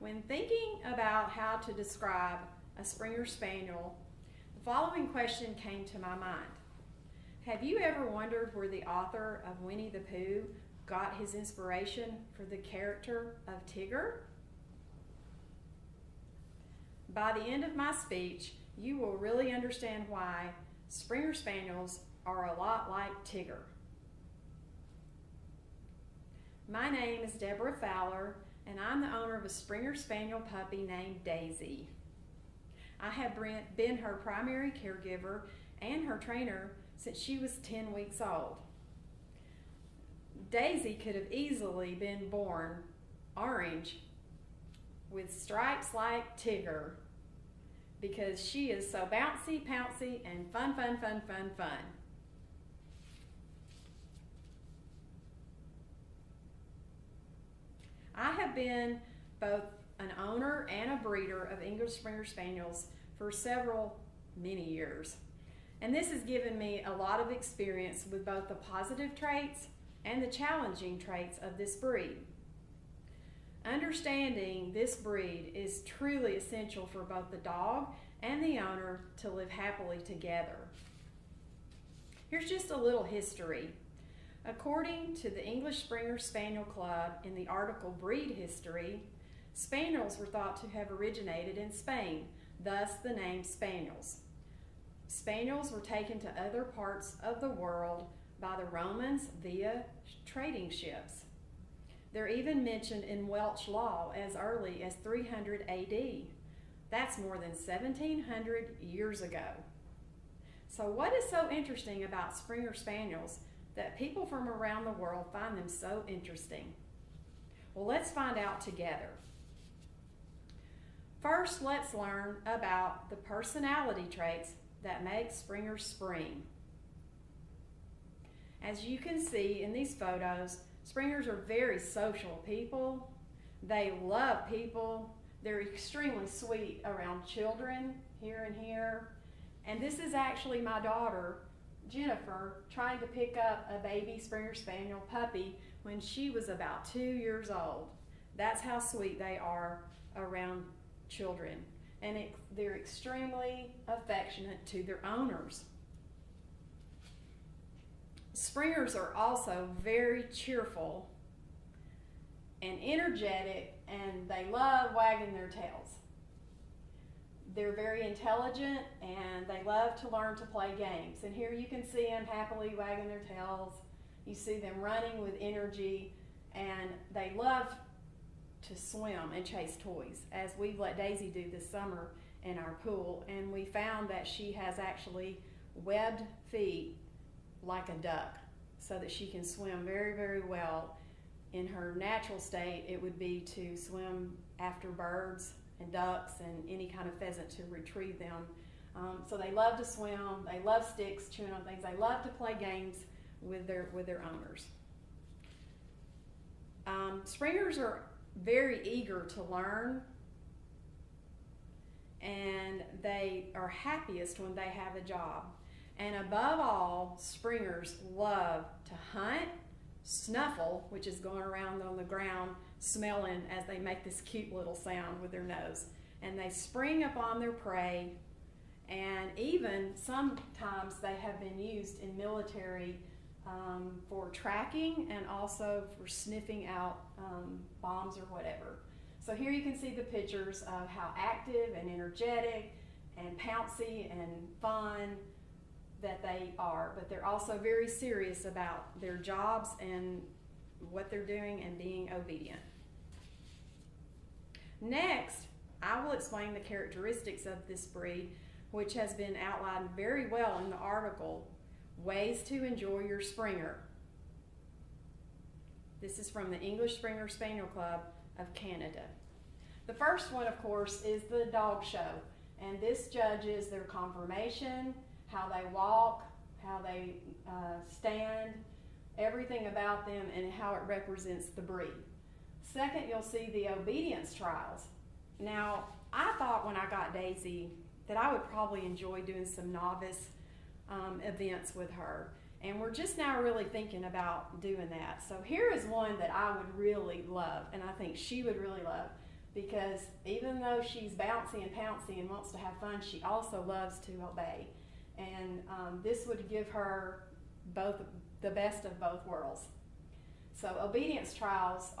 When thinking about how to describe a Springer Spaniel, the following question came to my mind. Have you ever wondered where the author of Winnie the Pooh got his inspiration for the character of Tigger? By the end of my speech, you will really understand why Springer Spaniels are a lot like Tigger. My name is Deborah Fowler, and I'm the owner of a Springer Spaniel puppy named Daisy. I have been her primary caregiver and her trainer since she was 10 weeks old. Daisy could have easily been born orange with stripes like Tigger because she is so bouncy, pouncy, and fun. I have been both an owner and a breeder of English Springer Spaniels for many years. And this has given me a lot of experience with both the positive traits and the challenging traits of this breed. Understanding this breed is truly essential for both the dog and the owner to live happily together. Here's just a little history. According to the English Springer Spaniel Club in the article Breed History, Spaniels were thought to have originated in Spain, thus the name Spaniels. Spaniels were taken to other parts of the world by the Romans via trading ships. They're even mentioned in Welsh law as early as 300 AD. That's more than 1,700 years ago. So what is so interesting about Springer Spaniels that people from around the world find them so interesting? Well, let's find out together. First, let's learn about the personality traits that make Springers spring. As you can see in these photos, Springers are very social people. They love people. They're extremely sweet around children, here and here. And this is actually my daughter, Jennifer, trying to pick up a baby Springer Spaniel puppy when she was about 2 years old. That's how sweet they are around children. And they're extremely affectionate to their owners. Springers are also very cheerful and energetic, and they love wagging their tails. They're very intelligent, and they love to learn to play games. And here you can see them happily wagging their tails. You see them running with energy, and they love to swim and chase toys, as we've let Daisy do this summer in our pool. And we found that she has actually webbed feet like a duck, so that she can swim very well. In her natural state, it would be to swim after birds and ducks and any kind of pheasant to retrieve them. So they love to swim, they love sticks, chewing on things, they love to play games with their owners. Springers are very eager to learn, and they are happiest when they have a job. And above all, Springers love to hunt, snuffle, which is going around on the ground smelling as they make this cute little sound with their nose. And they spring upon their prey, and even sometimes they have been used in military for tracking and also for sniffing out bombs or whatever. So here you can see the pictures of how active and energetic and pouncy and fun that they are, but they're also very serious about their jobs and what they're doing and being obedient. Next, I will explain the characteristics of this breed, which has been outlined very well in the article, Ways to Enjoy Your Springer. This is from the English Springer Spaniel Club of Canada. The first one, of course, is the dog show, and this judges their conformation, how they walk, how they stand, everything about them, and how it represents the breed. Second, you'll see the obedience trials. Now, I thought when I got Daisy that I would probably enjoy doing some novice events with her, and we're just now really thinking about doing that. So here is one that I would really love, and I think she would really love. because even though she's bouncy and pouncy and wants to have fun, she also loves to obey. And this would give her both the best of both worlds. So obedience trials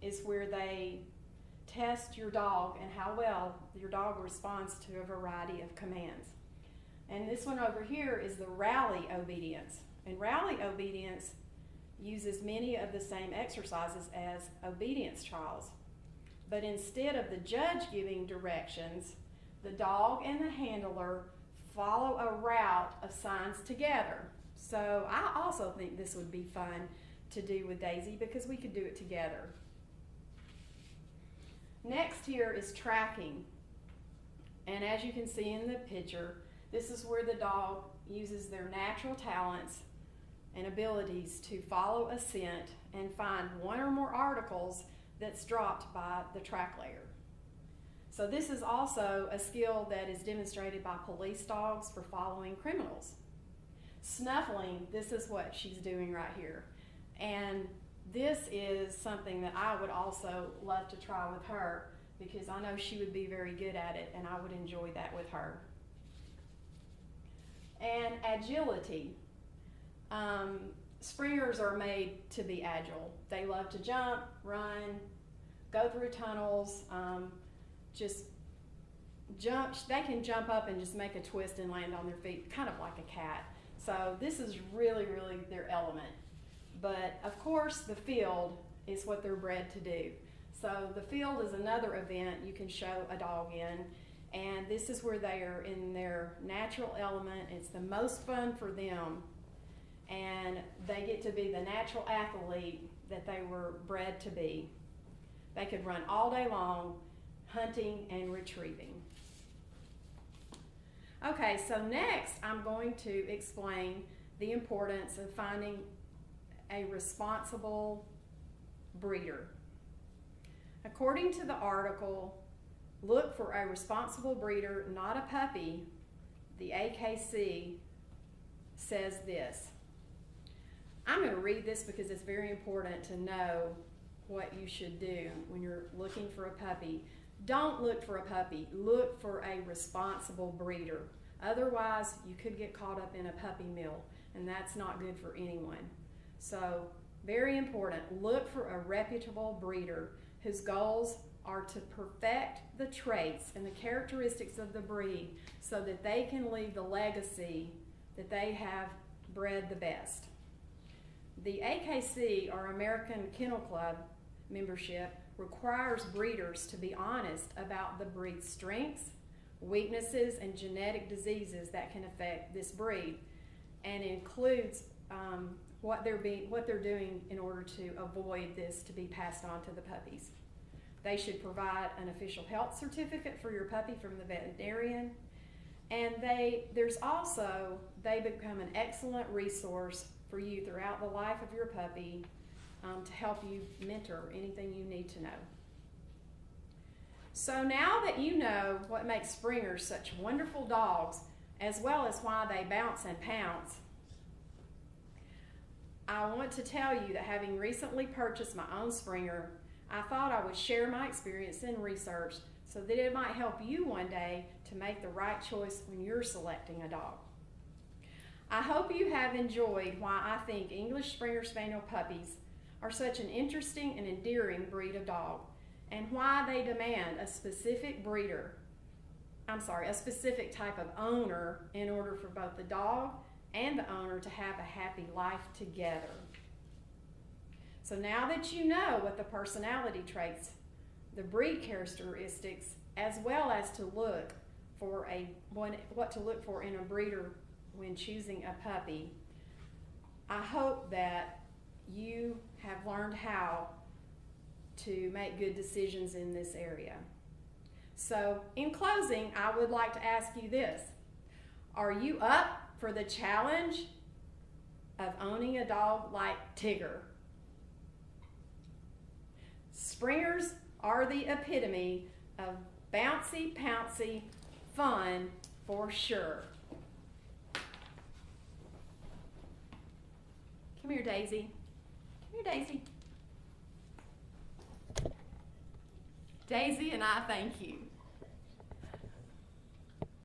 is where they test your dog and how well your dog responds to a variety of commands. And this one over here is the rally obedience. And rally obedience uses many of the same exercises as obedience trials. But instead of the judge giving directions, the dog and the handler follow a route of signs together. So I also think this would be fun to do with Daisy because we could do it together. Next here is tracking. And as you can see in the picture, this is where the dog uses their natural talents and abilities to follow a scent and find one or more articles that's dropped by the track layer. So this is also a skill that is demonstrated by police dogs for following criminals. Snuffling, this is what she's doing right here. And this is something that I would also love to try with her because I know she would be very good at it and I would enjoy that with her. And agility. Springers are made to be agile. They love to jump, run, go through tunnels, just jump. They can jump up and just make a twist and land on their feet, kind of like a cat. So this is really, really their element. But of course, the field is what they're bred to do. So the field is another event you can show a dog in. And this is where they are in their natural element. It's the most fun for them. And they get to be the natural athlete that they were bred to be. They could run all day long, hunting and retrieving. Okay, so next I'm going to explain the importance of finding a responsible breeder. According to the article, Look for a Responsible Breeder, Not a Puppy, the AKC says this. I'm going to read this because it's very important to know what you should do when you're looking for a puppy. Don't look for a puppy. Look for a responsible breeder. Otherwise, you could get caught up in a puppy mill, and that's not good for anyone. So, very important. Look for a reputable breeder whose goals are to perfect the traits and the characteristics of the breed so that they can leave the legacy that they have bred the best. The AKC, or American Kennel Club membership, requires breeders to be honest about the breed's strengths, weaknesses, and genetic diseases that can affect this breed, and includes what they're doing in order to avoid this to be passed on to the puppies. They should provide an official health certificate for your puppy from the veterinarian, and they become an excellent resource for you throughout the life of your puppy to help you mentor anything you need to know. So now that you know what makes Springers such wonderful dogs, as well as why they bounce and pounce, I want to tell you that having recently purchased my own Springer, I thought I would share my experience and research so that it might help you one day to make the right choice when you're selecting a dog. I hope you have enjoyed why I think English Springer Spaniel puppies are such an interesting and endearing breed of dog, and why they demand a specific type of owner in order for both the dog and the owner to have a happy life together. So now that you know what the personality traits, the breed characteristics, as well as what to look for in a breeder when choosing a puppy, I hope that you have learned how to make good decisions in this area. So in closing, I would like to ask you this. Are you up for the challenge of owning a dog like Tigger? Springers are the epitome of bouncy, pouncy fun for sure. Come here, Daisy. Come here, Daisy. Daisy and I thank you.